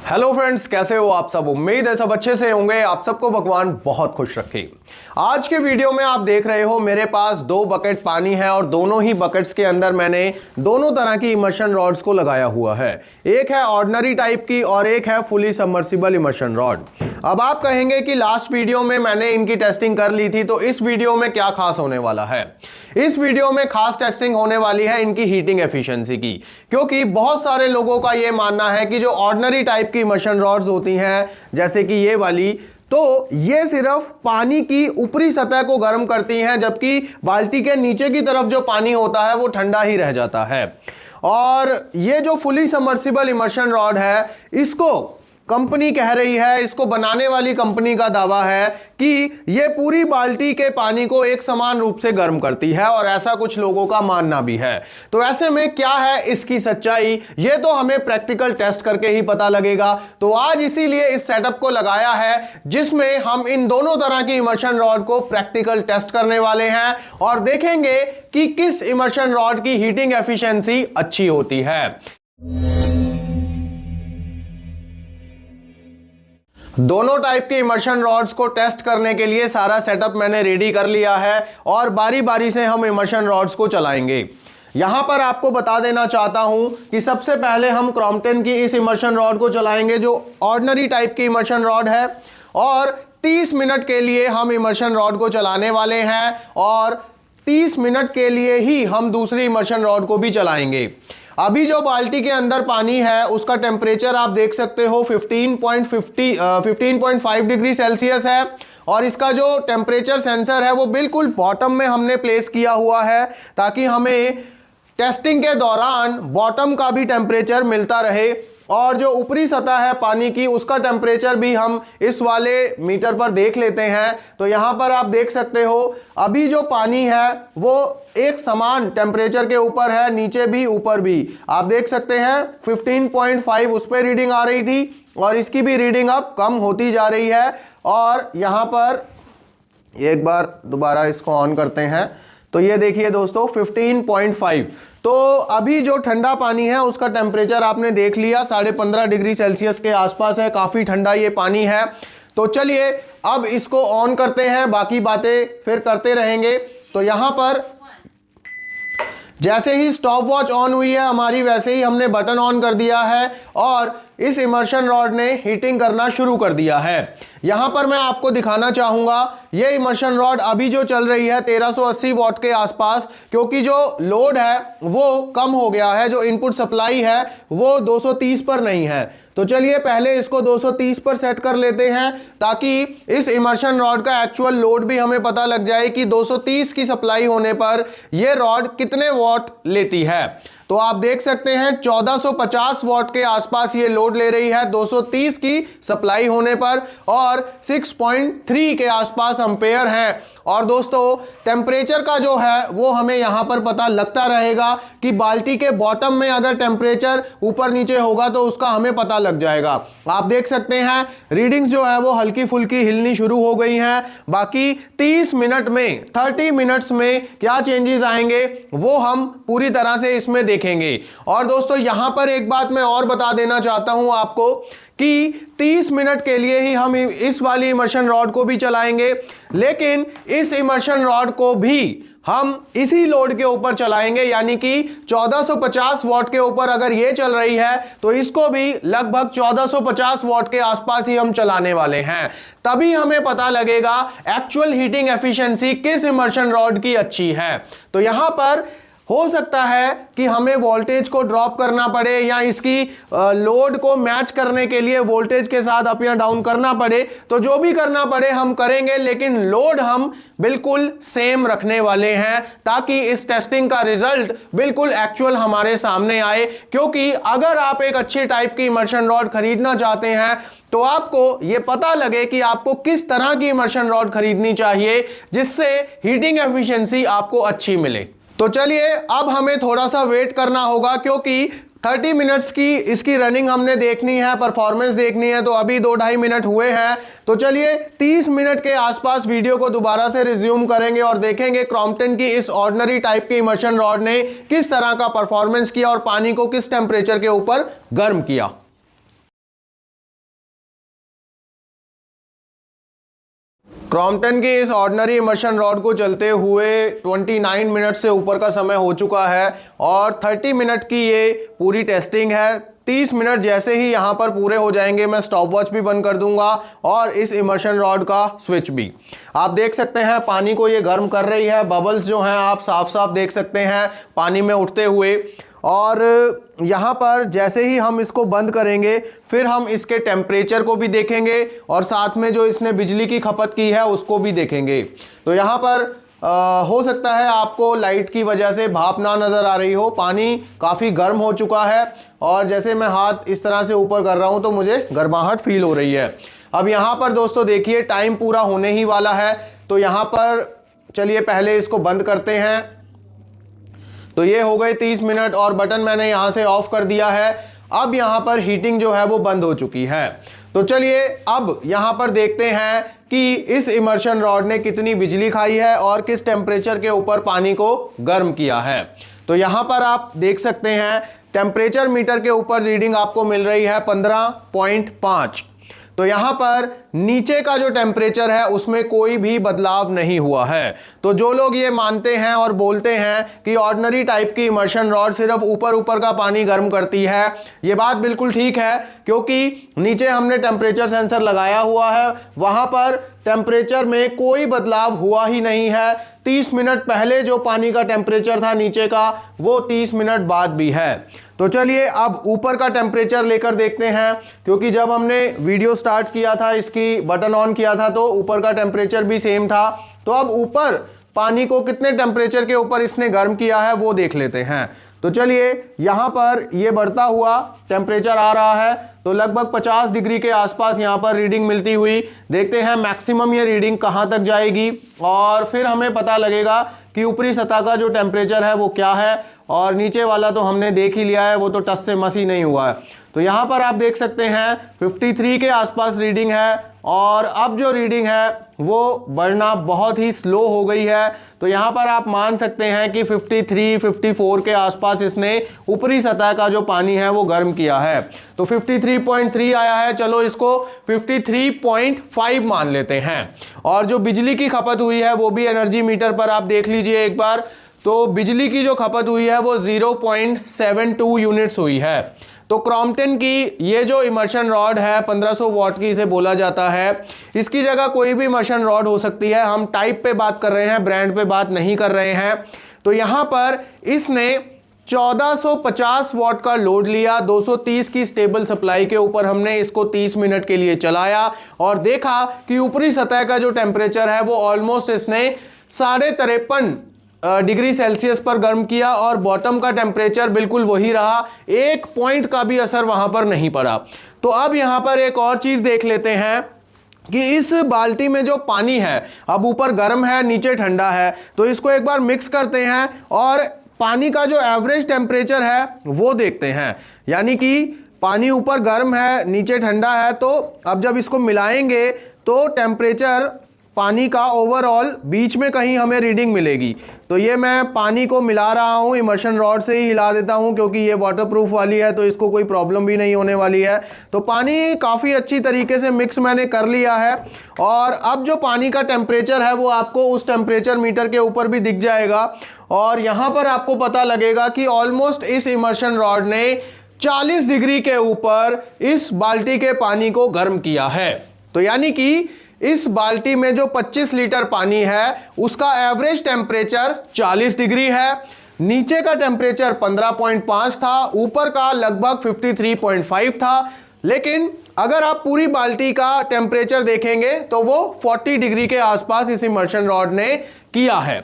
Hello friends, कैसे हो आप सब। उम्मीद है सब अच्छे से होंगे। आप सबको भगवान बहुत खुश रखे। आज के वीडियो में आप देख रहे हो मेरे पास दो बकेट पानी है और दोनों ही बकेट्स के अंदर मैंने दोनों तरह की इमर्शन रॉड्स को लगाया हुआ है। एक है ऑर्डिनरी टाइप की और एक है फुली सबमर्सिबल इमर्शन रॉड। अब आप कहेंगे कि लास्ट वीडियो में मैंने इनकी टेस्टिंग कर ली थी, तो इस वीडियो में क्या खास होने वाला है। इस वीडियो में खास टेस्टिंग होने वाली है इनकी हीटिंग एफिशिएंसी की, क्योंकि बहुत सारे लोगों का यह मानना है कि जो ऑर्डिनरी टाइप की इमर्शन रॉड्स होती हैं जैसे कि ये वाली, तो ये सिर्फ पानी की ऊपरी सतह को गर्म करती हैं, जबकि बाल्टी के नीचे की तरफ जो पानी होता है वो ठंडा ही रह जाता है। और ये जो फुली सबमर्सिबल इमर्शन रॉड है, इसको कंपनी कह रही है, इसको बनाने वाली कंपनी का दावा है कि ये पूरी बाल्टी के पानी को एक समान रूप से गर्म करती है, और ऐसा कुछ लोगों का मानना भी है। तो ऐसे में क्या है इसकी सच्चाई, ये तो हमें प्रैक्टिकल टेस्ट करके ही पता लगेगा। तो आज इसीलिए इस सेटअप को लगाया है जिसमें हम इन दोनों तरह की इमर्शन रॉड को प्रैक्टिकल टेस्ट करने वाले हैं और देखेंगे कि किस इमर्शन रॉड की हीटिंग एफिशिएंसी अच्छी होती है। दोनों टाइप के इमर्शन रॉड्स को टेस्ट करने के लिए सारा सेटअप मैंने रेडी कर लिया है और बारी बारी से हम इमर्शन रॉड्स को चलाएंगे। यहां पर आपको बता देना चाहता हूं कि सबसे पहले हम क्रॉम्पटन की इस इमर्शन रॉड को चलाएंगे जो ऑर्डिनरी टाइप की इमर्शन रॉड है, और 30 मिनट के लिए हम इमर्शन रॉड को चलाने वाले हैं और 30 मिनट के लिए ही हम दूसरी इमर्शन रॉड को भी चलाएंगे। अभी जो बाल्टी के अंदर पानी है उसका टेम्परेचर आप देख सकते हो 15.5 डिग्री सेल्सियस है, और इसका जो टेम्परेचर सेंसर है वो बिल्कुल बॉटम में हमने प्लेस किया हुआ है ताकि हमें टेस्टिंग के दौरान बॉटम का भी टेम्परेचर मिलता रहे, और जो ऊपरी सतह है पानी की उसका टेम्परेचर भी हम इस वाले मीटर पर देख लेते हैं। तो यहाँ पर आप देख सकते हो अभी जो पानी है वो एक समान टेम्परेचर के ऊपर है, नीचे भी ऊपर भी आप देख सकते हैं 15.5 उस पर रीडिंग आ रही थी और इसकी भी रीडिंग अब कम होती जा रही है। और यहाँ पर एक बार दोबारा इसको ऑन करते हैं तो ये देखिए दोस्तों 15.5। तो अभी जो ठंडा पानी है उसका टेम्परेचर आपने देख लिया 15.5 डिग्री सेल्सियस के आसपास है, काफ़ी ठंडा ये पानी है। तो चलिए अब इसको ऑन करते हैं, बाकी बातें फिर करते रहेंगे। तो यहाँ पर जैसे ही स्टॉप वॉच ऑन हुई है हमारी, वैसे ही हमने बटन ऑन कर दिया है और इस इमर्शन रॉड ने हीटिंग करना शुरू कर दिया है। यहां पर मैं आपको दिखाना चाहूंगा ये इमर्शन रॉड अभी जो चल रही है 1380 वॉट के आसपास, क्योंकि जो लोड है वो कम हो गया है, जो इनपुट सप्लाई है वो 230 पर नहीं है। तो चलिए पहले इसको 230 पर सेट कर लेते हैं ताकि इस इमर्शन रॉड का एक्चुअल लोड भी हमें पता लग जाए कि 230 की सप्लाई होने पर यह रॉड कितने वॉट लेती है। तो आप देख सकते हैं 1450 वॉट के आसपास ये लोड ले रही है 230 की सप्लाई होने पर, और 6.3 के आसपास एम्पेयर है। और दोस्तों टेम्परेचर का जो है वो हमें यहां पर पता लगता रहेगा कि बाल्टी के बॉटम में अगर टेम्परेचर ऊपर नीचे होगा तो उसका हमें पता लग जाएगा। आप देख सकते हैं रीडिंग्स जो है वो हल्की फुल्की हिलनी शुरू हो गई हैं। बाकी 30 मिनट्स में क्या चेंजेस आएंगे वो हम पूरी तरह से इसमें देखेंगे। और दोस्तों यहां पर एक बात मैं और बता देना चाहता हूं आपको कि 30 मिनट के लिए ही हम इस वाली इमर्शन रॉड को भी चलाएंगे, लेकिन इस इमर्शन रॉड को भी हम इसी लोड के ऊपर चलाएंगे, यानी कि 1450 वॉट के ऊपर अगर ये चल रही है तो इसको भी लगभग 1450 वॉट के आसपास ही हम चलाने वाले हैं। तभी हमें पता लगेगा एक्चुअल हीटिंग एफिशिएंसी किस इमर्शन रॉड की अच्छी है। तो यहां पर हो सकता है कि हमें वोल्टेज को ड्रॉप करना पड़े या इसकी लोड को मैच करने के लिए वोल्टेज के साथ अप या डाउन करना पड़े। तो जो भी करना पड़े हम करेंगे, लेकिन लोड हम बिल्कुल सेम रखने वाले हैं ताकि इस टेस्टिंग का रिजल्ट बिल्कुल एक्चुअल हमारे सामने आए। क्योंकि अगर आप एक अच्छी टाइप की इमर्शन रॉड खरीदना चाहते हैं तो आपको यह पता लगे कि आपको किस तरह की इमर्शन रॉड खरीदनी चाहिए जिससे हीटिंग एफिशिएंसी आपको अच्छी मिले। तो चलिए अब हमें थोड़ा सा वेट करना होगा, क्योंकि 30 मिनट्स की इसकी रनिंग हमने देखनी है, परफॉर्मेंस देखनी है। तो अभी 2-2.5 मिनट हुए हैं। तो चलिए 30 मिनट के आसपास वीडियो को दोबारा से रिज्यूम करेंगे और देखेंगे क्रॉम्पटन की इस ऑर्डिनरी टाइप की इमर्शन रॉड ने किस तरह का परफॉर्मेंस किया और पानी को किस टेम्परेचर के ऊपर गर्म किया। क्रॉम्पटन की इस ऑर्डिनरी इमर्शन रॉड को चलते हुए 29 मिनट से ऊपर का समय हो चुका है और 30 मिनट की ये पूरी टेस्टिंग है। 30 मिनट जैसे ही यहाँ पर पूरे हो जाएंगे मैं स्टॉप वॉच भी बंद कर दूंगा और इस इमर्शन रॉड का स्विच भी। आप देख सकते हैं पानी को ये गर्म कर रही है, बबल्स जो हैं आप साफ साफ देख सकते हैं पानी में उठते हुए। और यहाँ पर जैसे ही हम इसको बंद करेंगे फिर हम इसके टेम्परेचर को भी देखेंगे और साथ में जो इसने बिजली की खपत की है उसको भी देखेंगे। तो यहाँ पर हो सकता है आपको लाइट की वजह से भाप ना नज़र आ रही हो, पानी काफ़ी गर्म हो चुका है और जैसे मैं हाथ इस तरह से ऊपर कर रहा हूँ तो मुझे गर्माहट फील हो रही है। अब यहाँ पर दोस्तों देखिए टाइम पूरा होने ही वाला है, तो यहाँ पर चलिए पहले इसको बंद करते हैं। तो ये हो गए 30 मिनट और बटन मैंने यहाँ से ऑफ कर दिया है। अब यहाँ पर हीटिंग जो है वो बंद हो चुकी है। तो चलिए अब यहाँ पर देखते हैं कि इस इमर्शन रॉड ने कितनी बिजली खाई है और किस टेम्परेचर के ऊपर पानी को गर्म किया है। तो यहाँ पर आप देख सकते हैं टेम्परेचर मीटर के ऊपर रीडिंग आपको मिल रही है 15.5। तो यहाँ पर नीचे का जो टेम्परेचर है उसमें कोई भी बदलाव नहीं हुआ है। तो जो लोग ये मानते हैं और बोलते हैं कि ऑर्डिनरी टाइप की इमर्शन रॉड सिर्फ ऊपर ऊपर का पानी गर्म करती है, ये बात बिल्कुल ठीक है, क्योंकि नीचे हमने टेम्परेचर सेंसर लगाया हुआ है, वहाँ पर टेम्परेचर में कोई बदलाव हुआ ही नहीं है। 30 मिनट पहले जो पानी का टेम्परेचर था नीचे का वो 30 मिनट बाद भी है। तो चलिए अब ऊपर का टेम्परेचर लेकर देखते हैं, क्योंकि जब हमने वीडियो स्टार्ट किया था इसकी बटन ऑन किया था तो ऊपर का टेम्परेचर भी सेम था। तो अब ऊपर पानी को कितने टेम्परेचर के ऊपर इसने गर्म किया है वो देख लेते हैं। तो चलिए यहाँ पर ये बढ़ता हुआ टेम्परेचर आ रहा है, तो लगभग 50 डिग्री के आसपास यहाँ पर रीडिंग मिलती हुई। देखते हैं मैक्सिमम ये रीडिंग कहाँ तक जाएगी और फिर हमें पता लगेगा कि ऊपरी सतह का जो टेम्परेचर है वो क्या है और नीचे वाला तो हमने देख ही लिया है, वो तो टस से मस ही नहीं हुआ है। तो यहाँ पर आप देख सकते हैं 53 के आसपास रीडिंग है और अब जो रीडिंग है वो बढ़ना बहुत ही स्लो हो गई है। तो यहाँ पर आप मान सकते हैं कि 53-54 के आसपास इसने ऊपरी सतह का जो पानी है वो गर्म किया है। तो 53.3 आया है, चलो इसको 53.5 मान लेते हैं। और जो बिजली की खपत हुई है वो भी एनर्जी मीटर पर आप देख लीजिए एक बार। तो बिजली की जो खपत हुई है वो 0.72 यूनिट्स हुई है। तो क्रॉम्पटन की ये जो इमर्शन रॉड है 1500 वॉट की इसे बोला जाता है, इसकी जगह कोई भी इमर्शन रॉड हो सकती है। हम टाइप पे बात कर रहे हैं, ब्रांड पे बात नहीं कर रहे हैं। तो यहाँ पर इसने 1450 वॉट का लोड लिया, 230 की स्टेबल सप्लाई के ऊपर हमने इसको 30 मिनट के लिए चलाया और देखा कि ऊपरी सतह का जो टेम्परेचर है वो ऑलमोस्ट इसने 53.5 डिग्री सेल्सियस पर गर्म किया और बॉटम का टेम्परेचर बिल्कुल वही रहा, एक पॉइंट का भी असर वहां पर नहीं पड़ा। तो अब यहां पर एक और चीज देख लेते हैं कि इस बाल्टी में जो पानी है अब ऊपर गर्म है नीचे ठंडा है, तो इसको एक बार मिक्स करते हैं और पानी का जो एवरेज टेम्परेचर है वो देखते हैं। यानी कि पानी ऊपर गर्म है नीचे ठंडा है, तो अब जब इसको मिलाएंगे तो टेम्परेचर पानी का ओवरऑल बीच में कहीं हमें रीडिंग मिलेगी। तो ये मैं पानी को मिला रहा हूँ, इमर्शन रॉड से ही हिला देता हूँ क्योंकि ये वाटरप्रूफ वाली है तो इसको कोई प्रॉब्लम भी नहीं होने वाली है। तो पानी काफ़ी अच्छी तरीके से मिक्स मैंने कर लिया है और अब जो पानी का टेम्परेचर है वो आपको उस टेम्परेचर मीटर के ऊपर भी दिख जाएगा और यहाँ पर आपको पता लगेगा कि ऑलमोस्ट इस इमर्शन रॉड ने 40 डिग्री के ऊपर इस बाल्टी के पानी को गर्म किया है। तो यानी कि इस बाल्टी में जो 25 लीटर पानी है उसका एवरेज टेम्परेचर 40 डिग्री है, नीचे का टेम्परेचर 15.5 था, ऊपर का लगभग 53.5 था। लेकिन अगर आप पूरी बाल्टी का टेम्परेचर देखेंगे तो वो 40 डिग्री के आसपास इस इमर्शन रॉड ने किया है।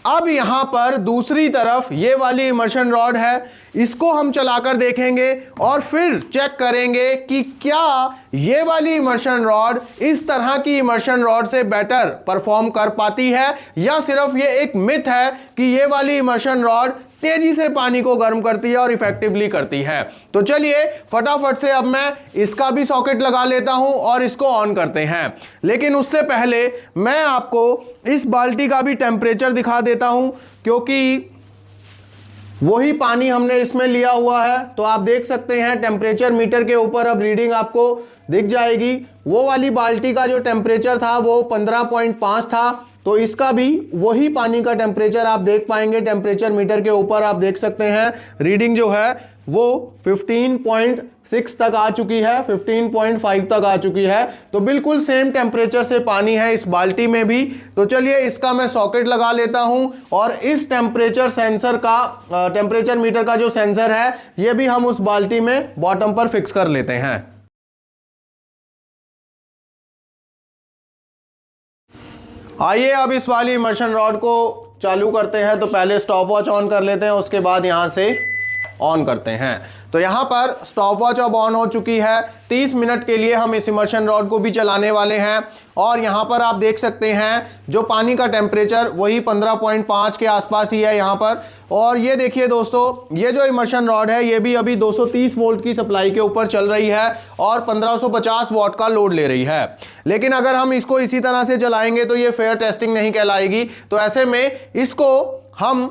अब यहां पर दूसरी तरफ ये वाली इमर्शन रॉड है, इसको हम चलाकर देखेंगे और फिर चेक करेंगे कि क्या ये वाली इमर्शन रॉड इस तरह की इमर्शन रॉड से बेटर परफॉर्म कर पाती है या सिर्फ ये एक मिथ है कि ये वाली इमर्शन रॉड तेजी से पानी को गर्म करती है और इफेक्टिवली करती है। तो चलिए फटाफट से अब मैं इसका भी सॉकेट लगा लेता हूं और इसको ऑन करते हैं। लेकिन उससे पहले मैं आपको इस बाल्टी का भी टेम्परेचर दिखा देता हूं, क्योंकि वही पानी हमने इसमें लिया हुआ है। तो आप देख सकते हैं टेम्परेचर मीटर के ऊपर अब रीडिंग आपको दिख जाएगी। वो वाली बाल्टी का जो टेम्परेचर था वो 15.5 था, तो इसका भी वही पानी का टेम्परेचर आप देख पाएंगे। टेम्परेचर मीटर के ऊपर आप देख सकते हैं रीडिंग जो है वो 15.6 तक आ चुकी है, 15.5 तक आ चुकी है। तो बिल्कुल सेम टेम्परेचर से पानी है इस बाल्टी में भी। तो चलिए इसका मैं सॉकेट लगा लेता हूं और इस टेम्परेचर सेंसर का टेम्परेचर मीटर का जो सेंसर है ये भी हम उस बाल्टी में बॉटम पर फिक्स कर लेते हैं। आइए अब इस वाली इमर्शन रॉड को चालू करते हैं। तो पहले स्टॉप वॉच ऑन कर लेते हैं, उसके बाद यहां से ऑन करते हैं। तो यहां पर स्टॉप वॉच अब ऑन हो चुकी है। 30 मिनट के लिए हम इस इमर्शन रॉड को भी चलाने वाले हैं। और यहां पर आप देख सकते हैं जो पानी का टेम्परेचर वही 15.5 के आसपास ही है यहां पर। और ये देखिए दोस्तों, ये जो इमर्शन रॉड है ये भी अभी 230 वोल्ट की सप्लाई के ऊपर चल रही है और 1550 वॉट का लोड ले रही है। लेकिन अगर हम इसको इसी तरह से चलाएंगे तो ये फेयर टेस्टिंग नहीं कहलाएगी। तो ऐसे में इसको हम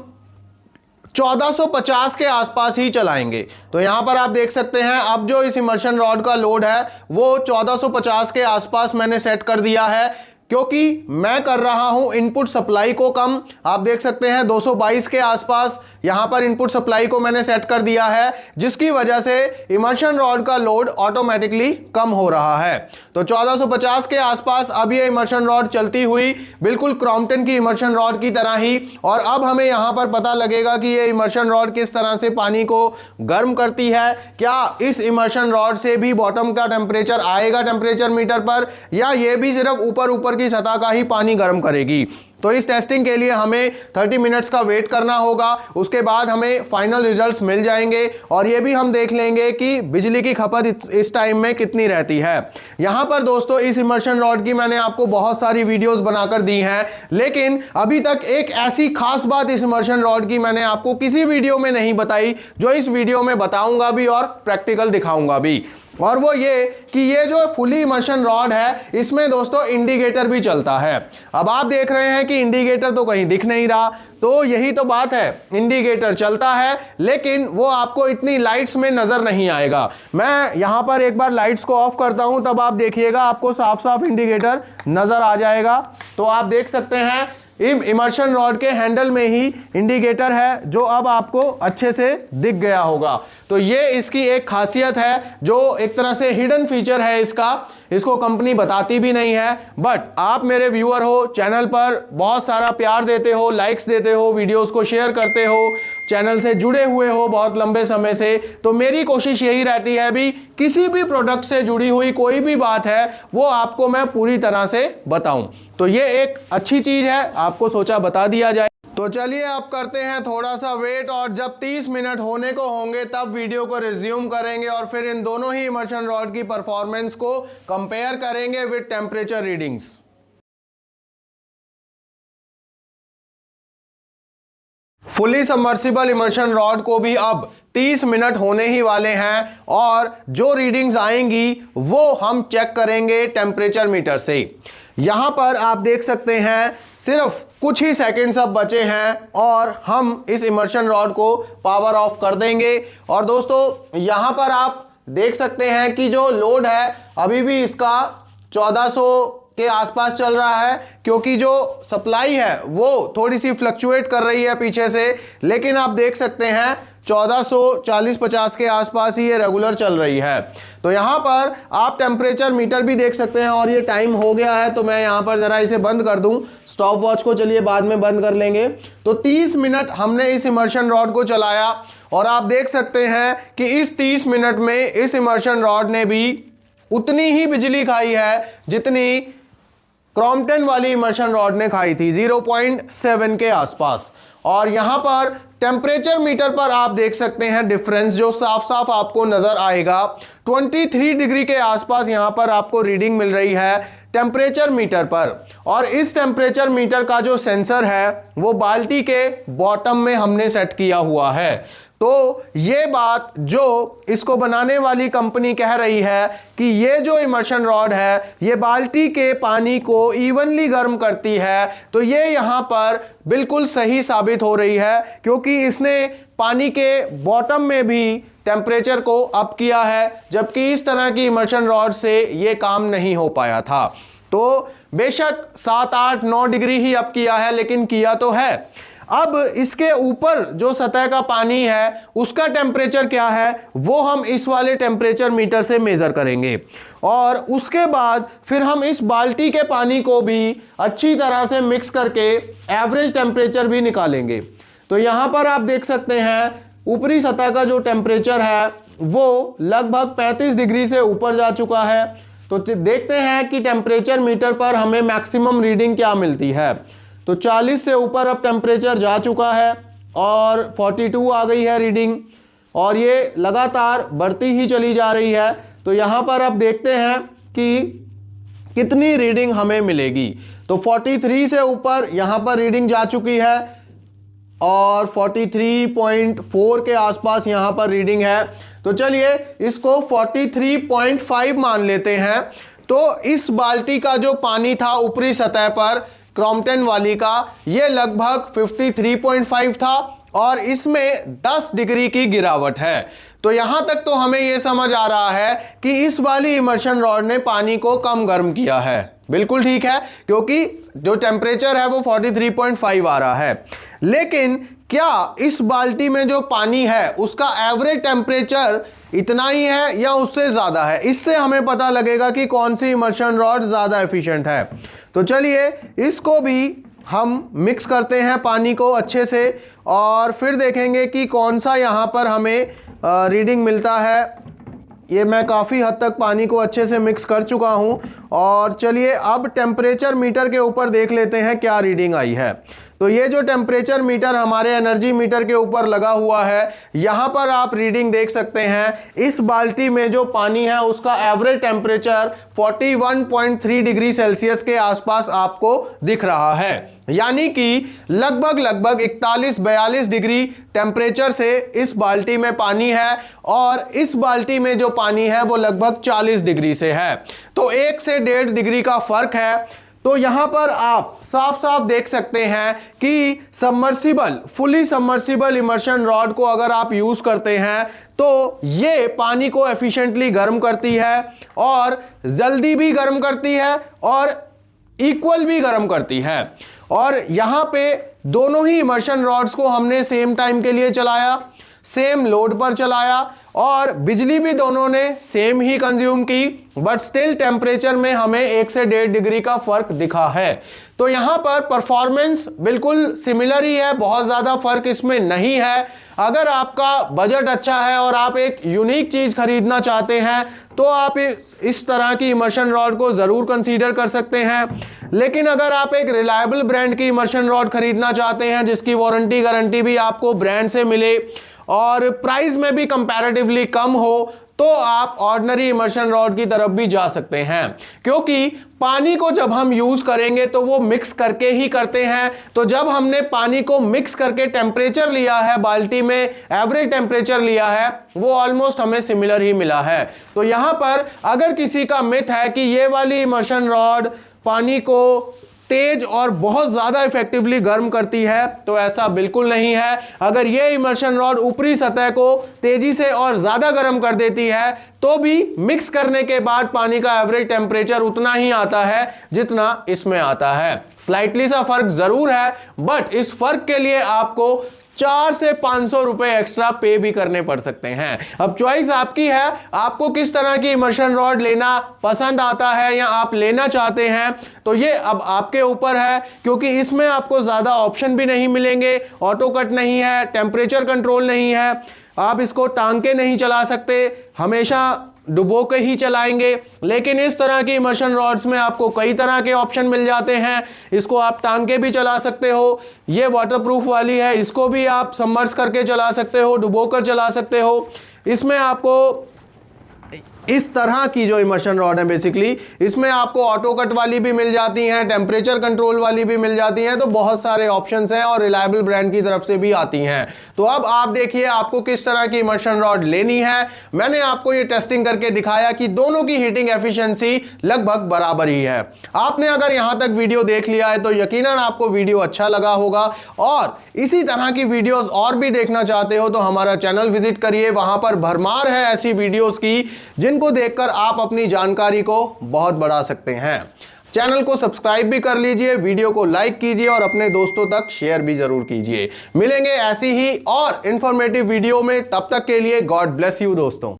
1450 के आसपास ही चलाएंगे। तो यहां पर आप देख सकते हैं अब जो इस इमर्शन रॉड का लोड है वो 1450 के आसपास मैंने सेट कर दिया है, क्योंकि मैं कर रहा हूं इनपुट सप्लाई को कम। आप देख सकते हैं 222 के आसपास यहां पर इनपुट सप्लाई को मैंने सेट कर दिया है, जिसकी वजह से इमर्शन रॉड का लोड ऑटोमेटिकली कम हो रहा है। तो 1450 के आसपास अब ये इमर्शन रॉड चलती हुई बिल्कुल क्रॉम्पटन की इमर्शन रॉड की तरह ही। और अब हमें यहां पर पता लगेगा कि ये इमर्शन रॉड किस तरह से पानी को गर्म करती है। क्या इस इमर्शन रॉड से भी बॉटम का टेम्परेचर आएगा टेम्परेचर मीटर पर, या ये भी सिर्फ ऊपर ऊपर की सतह का ही पानी गर्म करेगी। तो इस टेस्टिंग के लिए हमें 30 मिनट्स का वेट करना होगा। उसके बाद हमें फाइनल रिजल्ट्स मिल जाएंगे और ये भी हम देख लेंगे कि बिजली की खपत इस टाइम में कितनी रहती है। यहां पर दोस्तों इस इमर्शन रॉड की मैंने आपको बहुत सारी वीडियोस बनाकर दी हैं, लेकिन अभी तक एक ऐसी खास बात इस इमर्शन रॉड की मैंने आपको किसी वीडियो में नहीं बताई, जो इस वीडियो में बताऊंगा भी और प्रैक्टिकल दिखाऊंगा भी। और वो ये कि ये जो फुली इमर्शन रॉड है इसमें दोस्तों इंडिकेटर भी चलता है। अब आप देख रहे हैं कि इंडिकेटर तो कहीं दिख नहीं रहा, तो यही तो बात है, इंडिकेटर चलता है लेकिन वो आपको इतनी लाइट्स में नजर नहीं आएगा। मैं यहां पर एक बार लाइट्स को ऑफ करता हूं, तब आप देखिएगा आपको साफ साफ इंडिकेटर नजर आ जाएगा। तो आप देख सकते हैं इमर्शन रॉड के हैंडल में ही इंडिकेटर है, जो अब आपको अच्छे से दिख गया होगा। तो ये इसकी एक खासियत है, जो एक तरह से हिडन फीचर है इसको कंपनी बताती भी नहीं है। बट आप मेरे व्यूअर हो, चैनल पर बहुत सारा प्यार देते हो, लाइक्स देते हो, वीडियोस को शेयर करते हो, चैनल से जुड़े हुए हो बहुत लंबे समय से। तो मेरी कोशिश यही रहती है भी किसी भी प्रोडक्ट से जुड़ी हुई कोई भी बात है वो आपको मैं पूरी तरह से बताऊं। तो ये एक अच्छी चीज है, आपको सोचा बता दिया जाए। तो चलिए अब करते हैं थोड़ा सा वेट, और जब 30 मिनट होने को होंगे तब वीडियो को रिज्यूम करेंगे और फिर इन दोनों ही इमर्शन रॉड की परफॉर्मेंस को कंपेयर करेंगे with temperature readings. Fully submersible immersion rod को भी अब 30 मिनट होने ही वाले हैं और जो रीडिंग्स आएंगी वो हम चेक करेंगे टेम्परेचर मीटर से। यहां पर आप देख सकते हैं सिर्फ कुछ ही सेकंड्स अब बचे हैं और हम इस इमर्शन रॉड को पावर ऑफ कर देंगे। और दोस्तों यहां पर आप देख सकते हैं कि जो लोड है अभी भी इसका 1400 के आसपास चल रहा है, क्योंकि जो सप्लाई है वो थोड़ी सी फ्लक्चुएट कर रही है पीछे से, लेकिन आप देख सकते हैं 1440-50 के आसपास ही ये रेगुलर चल रही है। तो यहाँ पर आप टेम्परेचर मीटर भी देख सकते हैं और ये टाइम हो गया है, तो मैं यहाँ पर ज़रा इसे बंद कर दूँ। स्टॉप वॉच को चलिए बाद में बंद कर लेंगे। तो 30 मिनट हमने इस इमर्शन रॉड को चलाया और आप देख सकते हैं कि इस 30 मिनट में इस इमर्शन रॉड ने भी उतनी ही बिजली खाई है जितनी क्रॉम्पटन वाली इमर्शन रॉड ने खाई थी, 0.7 के आसपास। और यहां पर टेम्परेचर मीटर पर आप देख सकते हैं डिफरेंस जो साफ साफ आपको नजर आएगा। 23 डिग्री के आसपास यहां पर आपको रीडिंग मिल रही है टेम्परेचर मीटर पर। और इस टेम्परेचर मीटर का जो सेंसर है वो बाल्टी के बॉटम में हमने सेट किया हुआ है। तो ये बात जो इसको बनाने वाली कंपनी कह रही है कि ये जो इमर्शन रॉड है ये बाल्टी के पानी को इवनली गर्म करती है, तो ये यहाँ पर बिल्कुल सही साबित हो रही है, क्योंकि इसने पानी के बॉटम में भी टेम्परेचर को अप किया है, जबकि इस तरह की इमर्शन रॉड से ये काम नहीं हो पाया था। तो बेशक 7, 8, 9 डिग्री ही अप किया है, लेकिन किया तो है। अब इसके ऊपर जो सतह का पानी है उसका टेम्परेचर क्या है वो हम इस वाले टेम्परेचर मीटर से मेजर करेंगे, और उसके बाद फिर हम इस बाल्टी के पानी को भी अच्छी तरह से मिक्स करके एवरेज टेम्परेचर भी निकालेंगे। तो यहाँ पर आप देख सकते हैं ऊपरी सतह का जो टेम्परेचर है वो लगभग 35 डिग्री से ऊपर जा चुका है। तो देखते हैं कि टेम्परेचर मीटर पर हमें मैक्सिमम रीडिंग क्या मिलती है। तो 40 से ऊपर अब टेम्परेचर जा चुका है और 42 आ गई है रीडिंग, और ये लगातार बढ़ती ही चली जा रही है। तो यहाँ पर अब देखते हैं कि कितनी रीडिंग हमें मिलेगी। तो 43 से ऊपर यहाँ पर रीडिंग जा चुकी है और 43.4 के आसपास यहाँ पर रीडिंग है। तो चलिए इसको 43.5 मान लेते हैं। तो इस बाल्टी का जो पानी था ऊपरी सतह पर क्रॉम्पटन वाली का, ये लगभग 53.5 था और इसमें 10 डिग्री की गिरावट है। तो यहां तक तो हमें यह समझ आ रहा है कि इस वाली इमर्शन रॉड ने पानी को कम गर्म किया है। बिल्कुल ठीक है, क्योंकि जो टेम्परेचर है वो 43.5 आ रहा है। लेकिन क्या इस बाल्टी में जो पानी है उसका एवरेज टेम्परेचर इतना ही है या उससे ज्यादा है? इससे हमें पता लगेगा कि कौन सी इमर्शन रॉड ज्यादा एफिशिएंट है। तो चलिए इसको भी हम मिक्स करते हैं पानी को अच्छे से, और फिर देखेंगे कि कौन सा यहाँ पर हमें रीडिंग मिलता है। ये मैं काफ़ी हद तक पानी को अच्छे से मिक्स कर चुका हूँ, और चलिए अब टेम्परेचर मीटर के ऊपर देख लेते हैं क्या रीडिंग आई है। तो ये जो टेम्परेचर मीटर हमारे एनर्जी मीटर के ऊपर लगा हुआ है, यहाँ पर आप रीडिंग देख सकते हैं। इस बाल्टी में जो पानी है उसका एवरेज टेम्परेचर 41.3 डिग्री सेल्सियस के आसपास आपको दिख रहा है, यानी कि लगभग 41-42 डिग्री टेम्परेचर से इस बाल्टी में पानी है, और इस बाल्टी में जो पानी है वो लगभग 40 डिग्री से है। तो 1 से 1.5 डिग्री का फर्क है। तो यहां पर आप साफ साफ देख सकते हैं कि submersible, fully submersible immersion rod को अगर आप यूज करते हैं तो ये पानी को एफिशिएंटली गर्म करती है, और जल्दी भी गर्म करती है और इक्वल भी गर्म करती है। और यहां पे दोनों ही इमर्शन रॉड्स को हमने सेम टाइम के लिए चलाया, सेम लोड पर चलाया, और बिजली भी दोनों ने सेम ही कंज्यूम की, बट स्टिल टेम्परेचर में हमें 1 से 1.5 डिग्री का फर्क दिखा है। तो यहां पर परफॉर्मेंस बिल्कुल सिमिलर ही है, बहुत ज्यादा फर्क इसमें नहीं है। अगर आपका बजट अच्छा है और आप एक यूनिक चीज खरीदना चाहते हैं तो आप इस तरह की इमर्शन रॉड को जरूर कंसीडर कर सकते हैं। लेकिन अगर आप एक रिलायबल ब्रांड की इमर्शन रॉड खरीदना चाहते हैं जिसकी वारंटी गारंटी भी आपको ब्रांड से मिले और प्राइस में भी कंपैरेटिवली कम हो, तो आप ऑर्डिनरी इमर्शन रॉड की तरफ भी जा सकते हैं, क्योंकि पानी को जब हम यूज करेंगे तो वो मिक्स करके ही करते हैं। तो जब हमने पानी को मिक्स करके टेम्परेचर लिया है, बाल्टी में एवरेज टेम्परेचर लिया है, वो ऑलमोस्ट हमें सिमिलर ही मिला है। तो यहां पर अगर किसी का मिथ है कि ये वाली इमर्शन रॉड पानी को तेज और बहुत ज्यादा इफेक्टिवली गर्म करती है, तो ऐसा बिल्कुल नहीं है। अगर ये इमर्शन रॉड ऊपरी सतह को तेजी से और ज्यादा गर्म कर देती है तो भी मिक्स करने के बाद पानी का एवरेज टेम्परेचर उतना ही आता है जितना इसमें आता है। स्लाइटली सा फर्क जरूर है, बट इस फर्क के लिए आपको 400 से 500 रुपए एक्स्ट्रा पे भी करने पड़ सकते हैं। अब चॉइस आपकी है, आपको किस तरह की इमर्शन रॉड लेना पसंद आता है या आप लेना चाहते हैं, तो ये अब आपके ऊपर है, क्योंकि इसमें आपको ज्यादा ऑप्शन भी नहीं मिलेंगे। ऑटो कट नहीं है, टेम्परेचर कंट्रोल नहीं है, आप इसको टांग के नहीं चला सकते, हमेशा डुबो के ही चलाएंगे। लेकिन इस तरह की इमर्शन रॉड्स में आपको कई तरह के ऑप्शन मिल जाते हैं। इसको आप टांग के भी चला सकते हो, ये वाटरप्रूफ वाली है, इसको भी आप सबमर्ज करके चला सकते हो, डुबो कर चला सकते हो। इसमें आपको इस तरह की जो इमर्शन रॉड है बेसिकली, इसमें आपको ऑटो कट वाली भी मिल जाती हैं, टेम्परेचर कंट्रोल वाली भी मिल जाती हैं, तो बहुत सारे ऑप्शंस हैं और रिलायबल ब्रांड की तरफ से भी आती हैं। तो अब आप देखिए आपको किस तरह की इमर्शन रॉड लेनी है। मैंने आपको ये टेस्टिंग करके दिखाया कि दोनों की हीटिंग एफिशिएंसी लगभग बराबर ही है। आपने अगर यहां तक वीडियो देख लिया है तो यकीनन आपको वीडियो अच्छा लगा होगा, और इसी तरह की वीडियोस और भी देखना चाहते हो तो हमारा चैनल विजिट करिए, वहां पर भरमार है ऐसी वीडियोस की जिनको देखकर आप अपनी जानकारी को बहुत बढ़ा सकते हैं। चैनल को सब्सक्राइब भी कर लीजिए, वीडियो को लाइक कीजिए और अपने दोस्तों तक शेयर भी जरूर कीजिए। मिलेंगे ऐसी ही और इंफॉर्मेटिव वीडियो में, तब तक के लिए गॉड ब्लेस यू दोस्तों।